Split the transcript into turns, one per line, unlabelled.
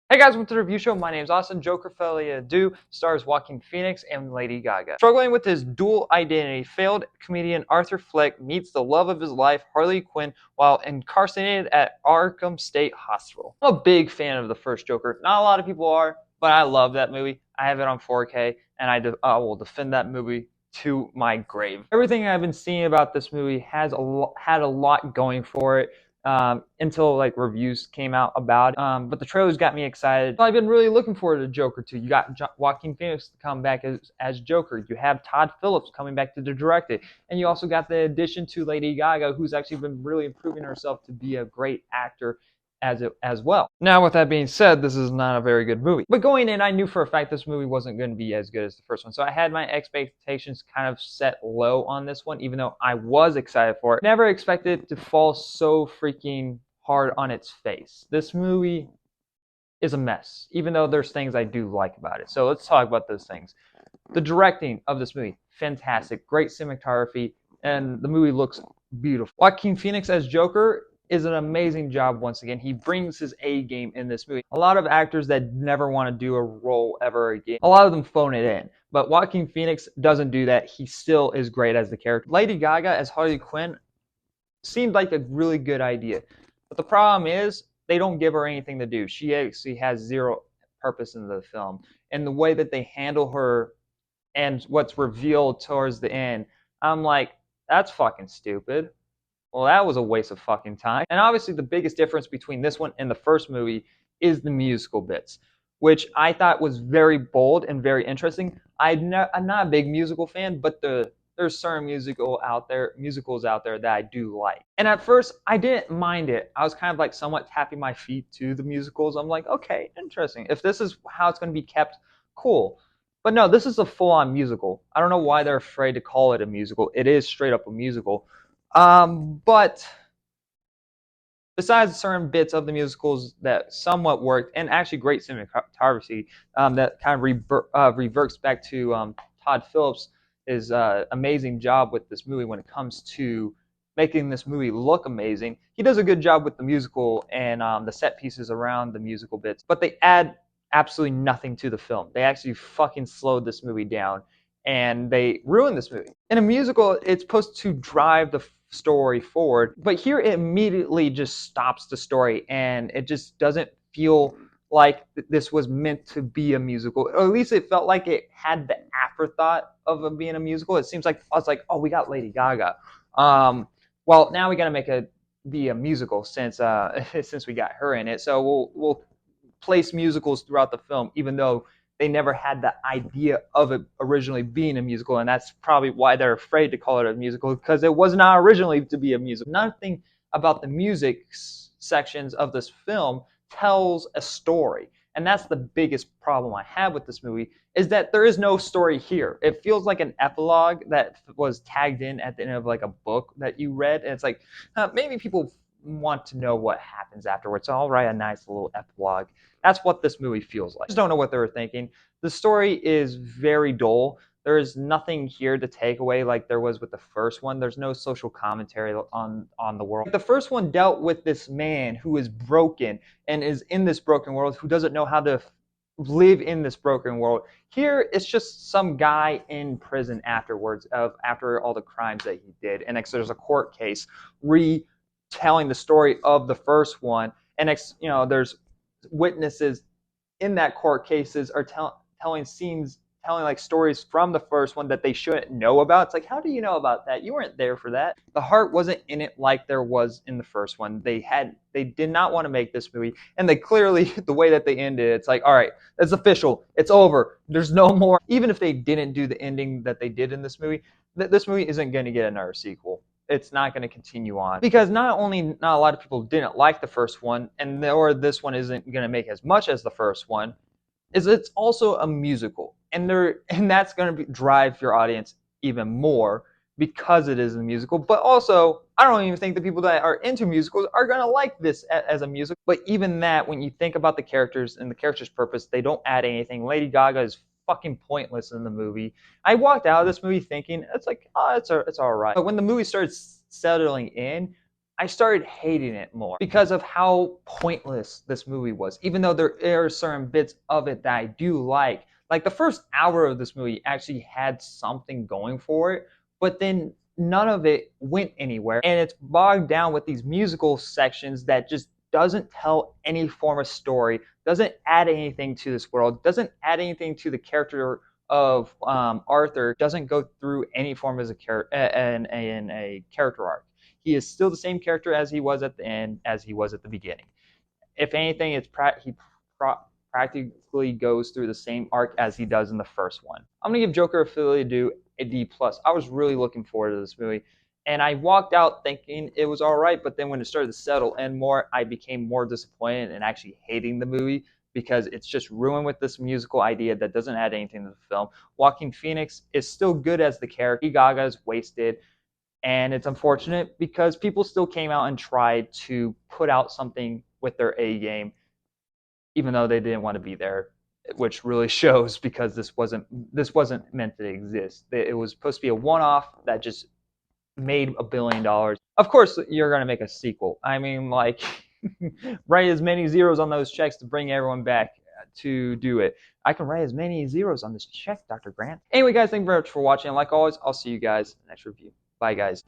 Hey guys, welcome to the review show. My name is Austin. Joker Folie Deux stars Joaquin Phoenix and Lady Gaga. Struggling with his dual identity, failed comedian Arthur Fleck meets the love of his life, Harley Quinn, while incarcerated at Arkham State Hospital. I'm a big fan of the first Joker. Not a lot of people are, but I love that movie. I have it on 4K, and I will defend that movie to my grave. Everything I've been seeing about this movie has had a lot going for it until like reviews came out about it. But the trailers got me excited. I've been really looking forward to Joker 2. You got Joaquin Phoenix to come back as Joker. You have Todd Phillips coming back to direct it. And you also got the addition to Lady Gaga, who's actually been really improving herself to be a great actor as well. Now, with that being said, this is not a very good movie. But going in, I knew for a fact this movie wasn't going to be as good as the first one. So I had my expectations kind of set low on this one, even though I was excited for it. Never expected it to fall so freaking hard on its face. This movie is a mess, even though there's things I do like about it. So let's talk about those things. The directing of this movie, fantastic. Great cinematography, and the movie looks beautiful. Joaquin Phoenix as Joker is an amazing job once again. He brings his A game in this movie. A lot of actors that never want to do a role ever again, a lot of them phone it in. But Joaquin Phoenix doesn't do that. He still is great as the character. Lady Gaga as Harley Quinn seemed like a really good idea. But the problem is they don't give her anything to do. She actually has zero purpose in the film. And the way that they handle her and what's revealed towards the end, I'm like, that's fucking stupid. Well, that was a waste of fucking time. And obviously, the biggest difference between this one and the first movie is the musical bits, which I thought was very bold and very interesting. I'm not a big musical fan, but there's certain musicals out there that I do like. And at first, I didn't mind it. I was kind of like somewhat tapping my feet to the musicals. I'm like, okay, interesting. If this is how it's going to be kept, cool. But no, this is a full-on musical. I don't know why they're afraid to call it a musical. It is straight up a musical. But besides certain bits of the musicals that somewhat worked, and actually great cinematography, that kind of reverts back to Todd Phillips' amazing job with this movie when it comes to making this movie look amazing. He does a good job with the musical and the set pieces around the musical bits, but they add absolutely nothing to the film. They actually fucking slowed this movie down and they ruined this movie. In a musical, it's supposed to drive the story forward, but here it immediately just stops the story and it just doesn't feel like this was meant to be a musical, or at least it felt like it had the afterthought of it being a musical. It seems like I was like, oh, we got Lady Gaga. Well, now we got to make it be a musical since since we got her in it. So we'll place musicals throughout the film, even though they never had the idea of it originally being a musical, and that's probably why they're afraid to call it a musical, because it was not originally to be a musical. Nothing about the music sections of this film tells a story, and that's the biggest problem I have with this movie, is that there is no story here. It feels like an epilogue that was tagged in at the end of like a book that you read, and it's like maybe people want to know what happens afterwards, so I'll write a nice little epilogue. That's what this movie feels like. I just don't know what they were thinking. The story is very dull. There is nothing here to take away like there was with the first one. There's no social commentary on the world. The first one dealt with this man who is broken and is in this broken world, who doesn't know how to live in this broken world. Here, it's just some guy in prison afterwards, after all the crimes that he did, and there's a court case retelling the story of the first one, and there's witnesses in that court cases are telling like stories from the first one that they shouldn't know about. It's like, how do you know about that? You weren't there for that. The heart wasn't in it like there was in the first one. They did not want to make this movie, and they clearly, the way that they ended, it's like, all right, it's official, it's over, there's no more. Even if they didn't do the ending that they did in this movie, this movie isn't going to get another sequel. It's not going to continue on, because not a lot of people didn't like the first one, or this one isn't going to make as much as the first one, is it's also a musical, and that's going to drive your audience even more because it is a musical. But also, I don't even think the people that are into musicals are going to like this as a musical. But even that, when you think about the characters and the characters' purpose, they don't add anything. Lady Gaga is fucking pointless in the movie. I walked out of this movie thinking, it's like, oh, it's all right. But when the movie starts settling in, I started hating it more because of how pointless this movie was. Even though there are certain bits of it that I do like the first hour of this movie actually had something going for it, but then none of it went anywhere, and it's bogged down with these musical sections that just doesn't tell any form of story, doesn't add anything to this world, doesn't add anything to the character of Arthur, doesn't go through any form as a character arc. He is still the same character as he was at the end, as he was at the beginning. If anything, he practically goes through the same arc as he does in the first one. I'm gonna give Joker a Folie a D plus. I was really looking forward to this movie, and I walked out thinking it was all right. But then when it started to settle in more, I became more disappointed and actually hating the movie because it's just ruined with this musical idea that doesn't add anything to the film. Joaquin Phoenix is still good as the character. Gaga is wasted. And it's unfortunate because people still came out and tried to put out something with their A game, even though they didn't want to be there, which really shows because this wasn't meant to exist. It was supposed to be a one-off that just made $1 billion. Of course, you're gonna make a sequel. I mean, like, write as many zeros on those checks to bring everyone back to do it. I can write as many zeros on this check, Dr. Grant. Anyway, guys, thank you very much for watching. Like always, I'll see you guys in the next review. Bye, guys.